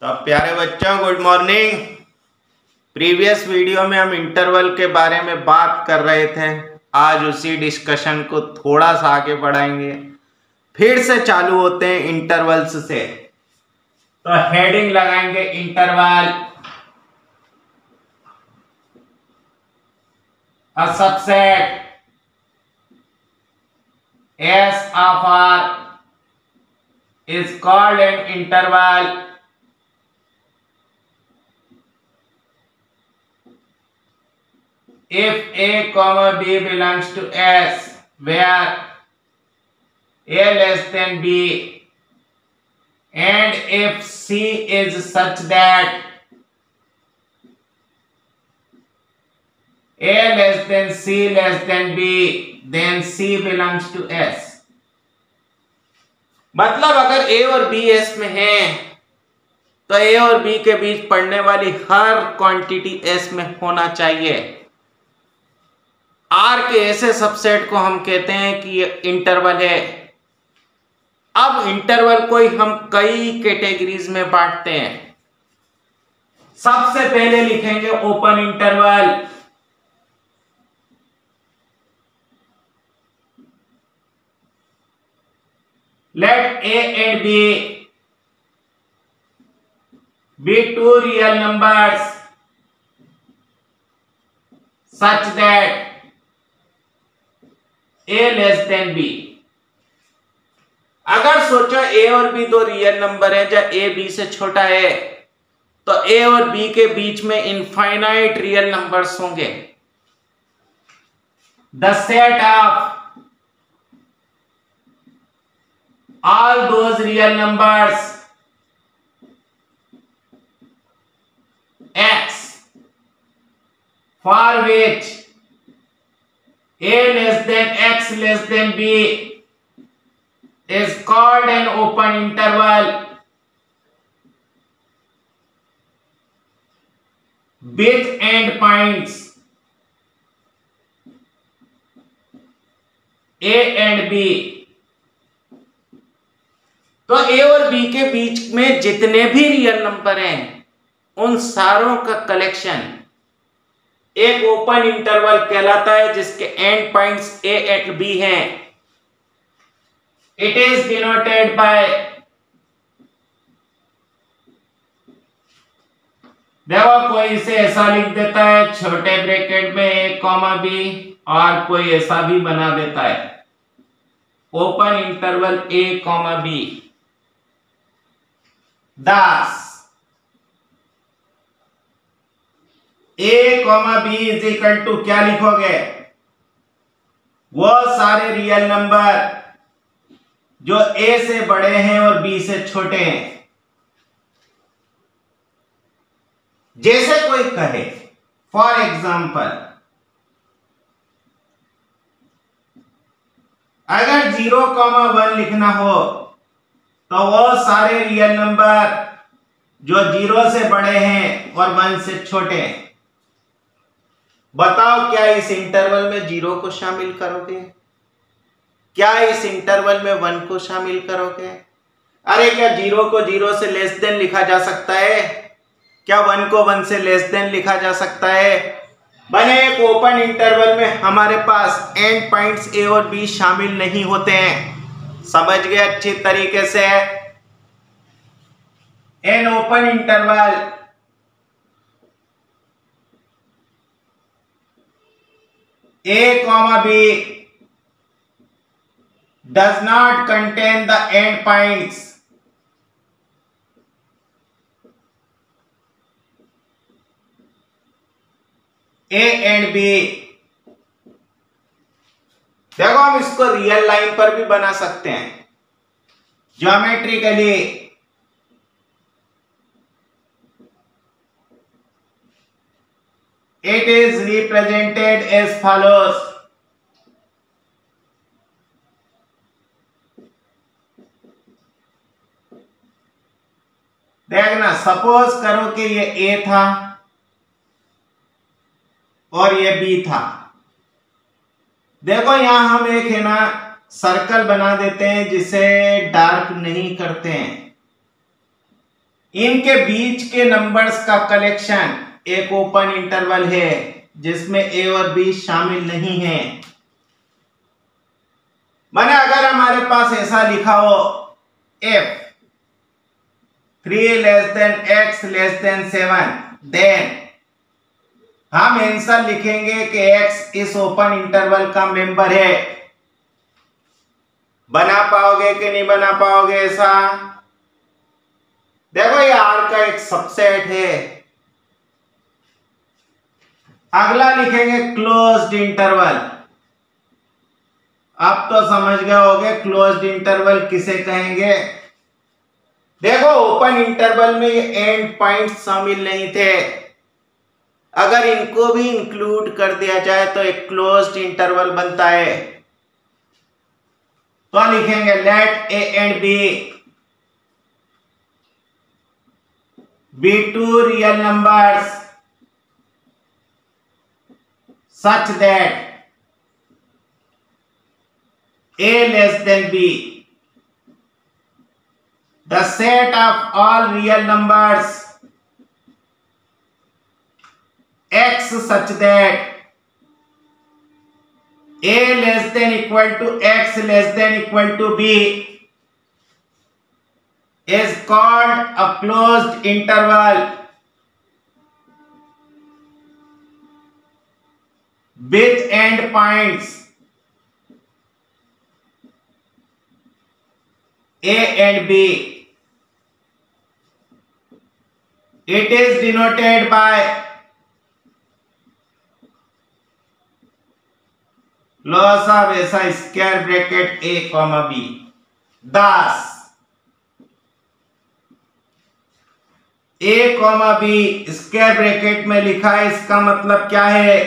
तो प्यारे बच्चों गुड मॉर्निंग। प्रीवियस वीडियो में हम इंटरवल के बारे में बात कर रहे थे। आज उसी डिस्कशन को थोड़ा सा आगे बढ़ाएंगे। फिर से चालू होते हैं इंटरवल्स से। तो हेडिंग लगाएंगे interval, a subset S of R is called an interval if A comma B belongs to S, where A less than B, and if C is such that A less than C less than B, then C belongs to S। मतलब अगर A और B S में है तो A और B के बीच पड़ने वाली हर क्वांटिटी S में होना चाहिए। R के ऐसे सबसेट को हम कहते हैं कि ये इंटरवल है। अब इंटरवल को ही हम कई कैटेगरीज में बांटते हैं। सबसे पहले लिखेंगे open interval. Let A and B be two real numbers such that A less than B। अगर सोचो A और B दो रियल नंबर है जब A B से छोटा है तो A और B के बीच में इनफाइनाइट रियल नंबर्स होंगे। The set of all those real numbers X for which A less than X less than B is called an open interval with endpoints A and B। तो A और B के बीच में जितने भी real number हैं उन सारों का कलेक्शन एक ओपन इंटरवल कहलाता है जिसके and points A and B हैं। इट इज डिनोटेड बाय, देखो कोई इसे ऐसा लिख देता है छोटे ब्रैकेट में A कॉमा B और कोई ऐसा भी बना देता है open interval A comma B। Thus A comma B is equal to क्या लिखोगे? वो सारे रियल नंबर जो A से बड़े हैं और B से छोटे हैं। जैसे कोई कहे फॉर एग्जाम्पल अगर 0,1 लिखना हो तो वो सारे रियल नंबर जो 0 से बड़े हैं और 1 से छोटे हैं। बताओ क्या इस इंटरवल में 0 को शामिल करोगे? क्या इस इंटरवल में 1 को शामिल करोगे? अरे क्या 0 को 0 से लेस देन लिखा जा सकता है? क्या 1 को 1 से लेस देन लिखा जा सकता है? बने एक ओपन इंटरवल में हमारे पास एंड पॉइंट्स A और B शामिल नहीं होते हैं। समझ गए अच्छी तरीके से? An open interval A comma B does not contain the endpoints A and B। देखो हम इसको रियल लाइन पर भी बना सकते हैं geometrically. It is represented as follows। देखना सपोज करो कि ये A था और ये B था। देखो यहां हम एक है ना सर्कल बना देते हैं जिसे डार्क नहीं करते हैं। इनके बीच के नंबर्स का कलेक्शन एक ओपन इंटरवल है जिसमें ए और बी शामिल नहीं है। माने अगर हमारे पास ऐसा लिखा हो f 3 less than x less than 7, then हम आंसर लिखेंगे कि x इस ओपन इंटरवल का मेंबर है। बना पाओगे कि नहीं बना पाओगे ऐसा? देखो ये R का एक सबसेट है। अगला लिखेंगे क्लोज्ड इंटरवल। अब तो समझ गए होगे क्लोज्ड इंटरवल किसे कहेंगे। देखो ओपन इंटरवल में ये एंड पॉइंट शामिल नहीं थे, अगर इनको भी इंक्लूड कर दिया जाए तो एक क्लोज्ड इंटरवल बनता है। तो लिखेंगे let a and b be two real numbers such that a less than b. The set of all real numbers x such that a less than equal to x less than equal to b is called a closed interval with end points a and b. It is denoted by loss of ऐसा square bracket a comma b. Thus a comma b square bracket में लिखा है, इसका मतलब क्या है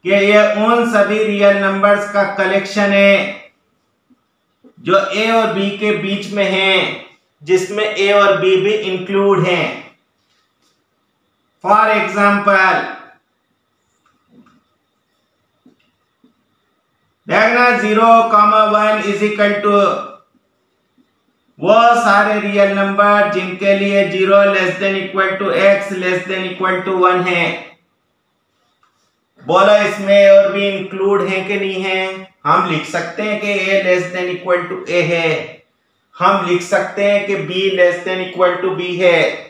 कि ये उन सभी रियल नंबर्स का कलेक्शन है जो a और b के बीच में हैं, जिसमें a और b भी इंक्लूड हैं। फॉर एग्जाम्पल देखना 0,1 इज इक्वल टू वो सारे रियल नंबर जिनके लिए 0 less than equal to x less than equal to 1 है। बोलो इसमें a और b इंक्लूड है कि नहीं है? हम लिख सकते हैं कि a less than equal to a है, हम लिख सकते हैं कि b less than equal to b है।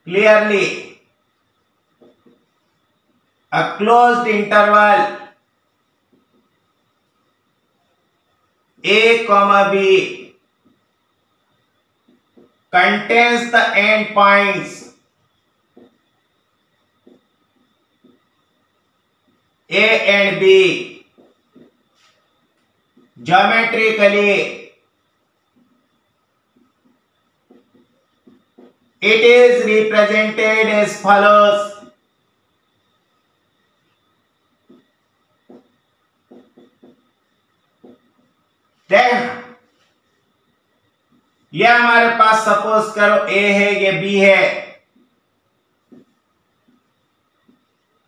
Clearly, a closed interval a comma b contains the end points a and b. Geometrically, it is represented as follows. देखना ये हमारे पास सपोज करो a है, ये b है।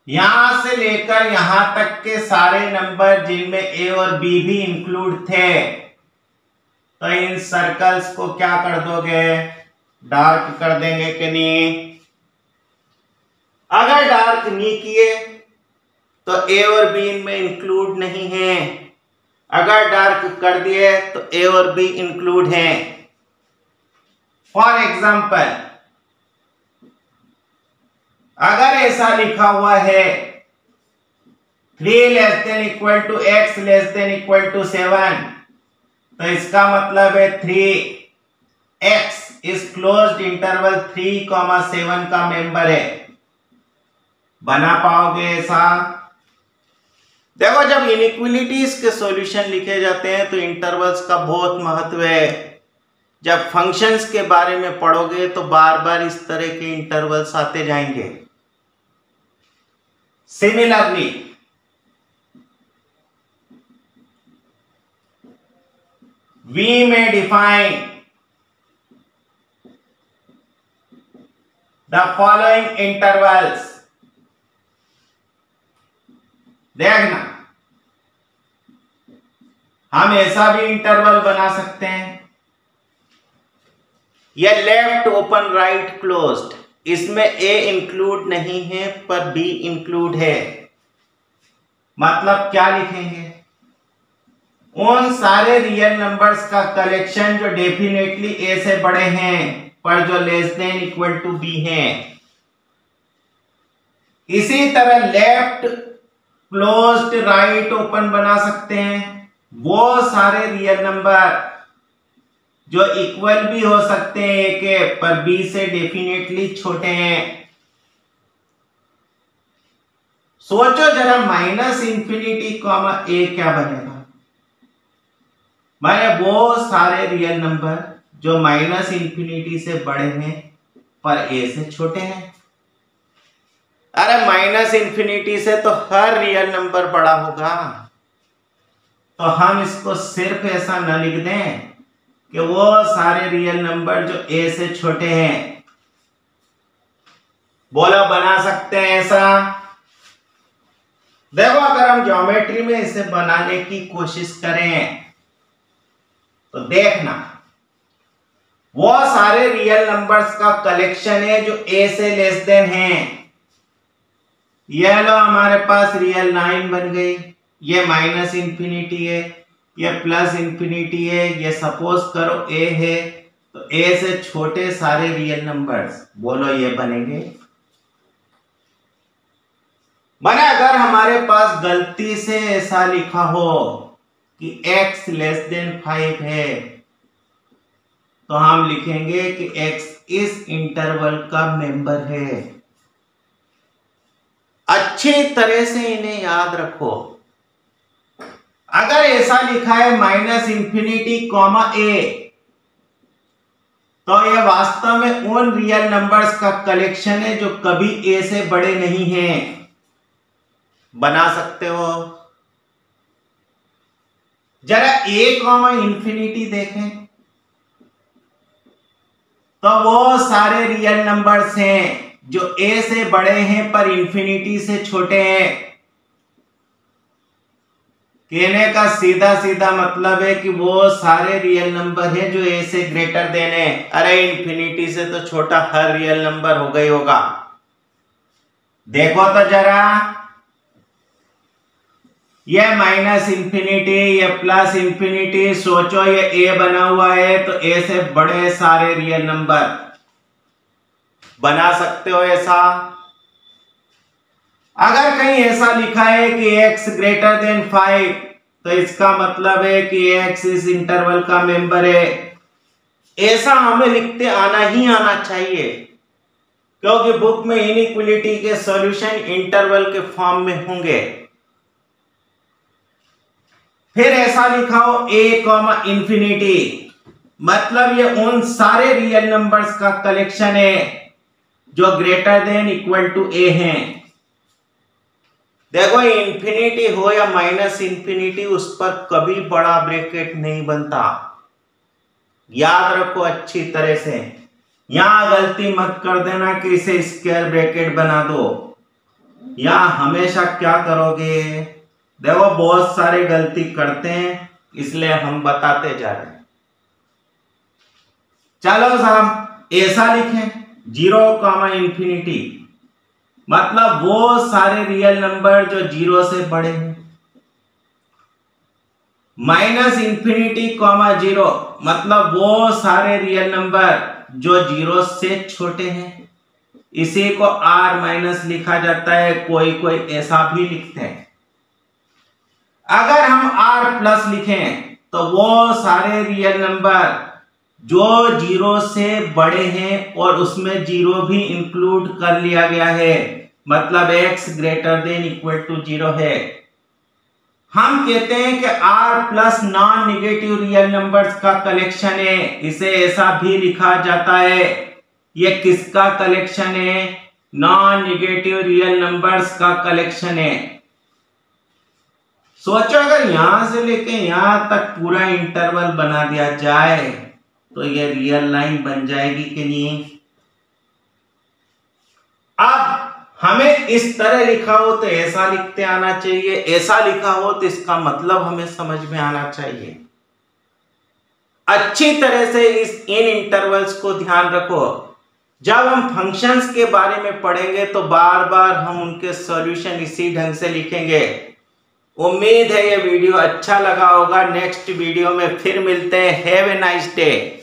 यहां से लेकर यहां तक के सारे नंबर जिनमें a और b भी इंक्लूड थे, तो इन सर्कल्स को क्या कर दोगे? डार्क कर देंगे कि नहीं? अगर डार्क नहीं किए तो a और b इनमें इंक्लूड नहीं है, अगर डार्क कर दिए तो a और b इंक्लूड हैं। फॉर एग्जाम्पल अगर ऐसा लिखा हुआ है 3 less than equal to x less than equal to 7, तो इसका मतलब है 3x इस क्लोज्ड इंटरवल 3,7 का मेंबर है। बना पाओगे ऐसा? देखो जब इनइक्वालिटीज के सॉल्यूशन लिखे जाते हैं तो इंटरवल्स का बहुत महत्व है। जब फंक्शंस के बारे में पढ़ोगे तो बार बार इस तरह के इंटरवल्स आते जाएंगे। Similarly we may define the following intervals. देखना, हम ऐसा भी इंटरवल बना सकते हैं, ये लेफ्ट ओपन राइट क्लोज्ड, इसमें ए इंक्लूड नहीं है पर बी इंक्लूड है। मतलब क्या लिखेंगे, उन सारे रियल नंबर्स का कलेक्शन जो डेफिनेटली ए से बड़े हैं पर जो less than equal to b हैं। इसी तरह लेफ्ट क्लोज्ड राइट ओपन बना सकते हैं, वो सारे रियल नंबर जो इक्वल भी हो सकते हैं ए के पर बी से डेफिनेटली छोटे हैं। सोचो जरा, माइनस इंफिनिटी कॉमा ए क्या बनेगा। माने वो सारे रियल नंबर जो माइनस इंफिनिटी से बड़े हैं पर ए से छोटे हैं। अरे माइनस इंफिनिटी से तो हर रियल नंबर बड़ा होगा, तो हम इसको सिर्फ ऐसा न लिख दें कि वो सारे रियल नंबर जो ए से छोटे हैं। बोलो, बना सकते हैं ऐसा? देखो, अगर हम ज्योमेट्री में इसे बनाने की कोशिश करें तो देखना, वो सारे रियल नंबर्स का कलेक्शन है जो ए से लेस देन है। ये लो, हमारे पास रियल 9 बन गई, ये माइनस इंफिनिटी है, ये प्लस इंफिनिटी है, ये सपोज करो ए है, तो ए से छोटे सारे रियल नंबर्स, बोलो ये बनेंगे। माने अगर हमारे पास गलती से ऐसा लिखा हो कि x लेस देन 5 है, तो हम लिखेंगे कि x इस इंटरवल का मेंबर है। अच्छी तरह से इन्हें याद रखो। अगर ऐसा लिखा है माइनस इंफिनिटी कॉमा ए, तो यह वास्तव में उन रियल नंबर्स का कलेक्शन है जो कभी ए से बड़े नहीं हैं। बना सकते हो? जरा ए कॉमा इंफिनिटी देखें, तो वो सारे रियल नंबर्स हैं जो ए से बड़े हैं पर इंफिनिटी से छोटे हैं। कहने का सीधा सीधा मतलब है कि वो सारे रियल नंबर हैं जो ए से ग्रेटर देन है। अरे इंफिनिटी से तो छोटा हर रियल नंबर हो गई होगा। देखो तो जरा, ये माइनस इंफिनिटी, ये प्लस इंफिनिटी, सोचो ये ए बना हुआ है तो ए से बड़े सारे रियल नंबर। बना सकते हो ऐसा? अगर कहीं ऐसा लिखा है कि x ग्रेटर देन 5, तो इसका मतलब है कि x इस इंटरवल का मेंबर है। ऐसा हमें लिखते आना ही आना चाहिए, क्योंकि बुक में इनइक्वालिटी के सॉल्यूशन इंटरवल के फॉर्म में होंगे। फिर ऐसा लिखा हो a कॉमा इंफिनिटी, मतलब ये उन सारे रियल नंबर्स का कलेक्शन है जो greater than equal to a हैं। देखो, इंफिनिटी हो या माइनस इंफिनिटी, उस पर कभी बड़ा ब्रैकेट नहीं बनता। याद रखो अच्छी तरह से। यहां गलती मत कर देना कि इसे स्क्वायर ब्रैकेट बना दो। यहां हमेशा क्या करोगे, देखो बहुत सारे गलती करते हैं, इसलिए हम बताते जा रहे हैं। चलो साहब, ऐसा लिखें 0 कॉमा इंफिनिटी, मतलब वो सारे रियल नंबर जो 0 से बड़े हैं। माइनस इंफिनिटी कॉमा 0, मतलब वो सारे रियल नंबर जो 0 से छोटे हैं। इसी को r माइनस लिखा जाता है, कोई कोई ऐसा भी लिखते हैं। अगर हम r प्लस लिखें तो वो सारे रियल नंबर जो 0 से बड़े हैं और उसमें 0 भी इंक्लूड कर लिया गया है, मतलब x greater than equal to 0 है। हम कहते हैं कि r plus non negative real numbers का कलेक्शन है। इसे ऐसा भी लिखा जाता है, ये किसका कलेक्शन है? नॉन निगेटिव रियल नंबर्स का कलेक्शन है। सोचो, अगर यहां से लेके यहां तक पूरा इंटरवल बना दिया जाए तो ये रियल लाइन बन जाएगी कि नहीं? हमें इस तरह लिखा हो तो ऐसा लिखते आना चाहिए, ऐसा लिखा हो तो इसका मतलब हमें समझ में आना चाहिए। अच्छी तरह से इन इंटरवल्स को ध्यान रखो। जब हम फंक्शंस के बारे में पढ़ेंगे तो बार बार हम उनके सॉल्यूशन इसी ढंग से लिखेंगे। उम्मीद है ये वीडियो अच्छा लगा होगा। नेक्स्ट वीडियो में फिर मिलते हैं। Have a nice day.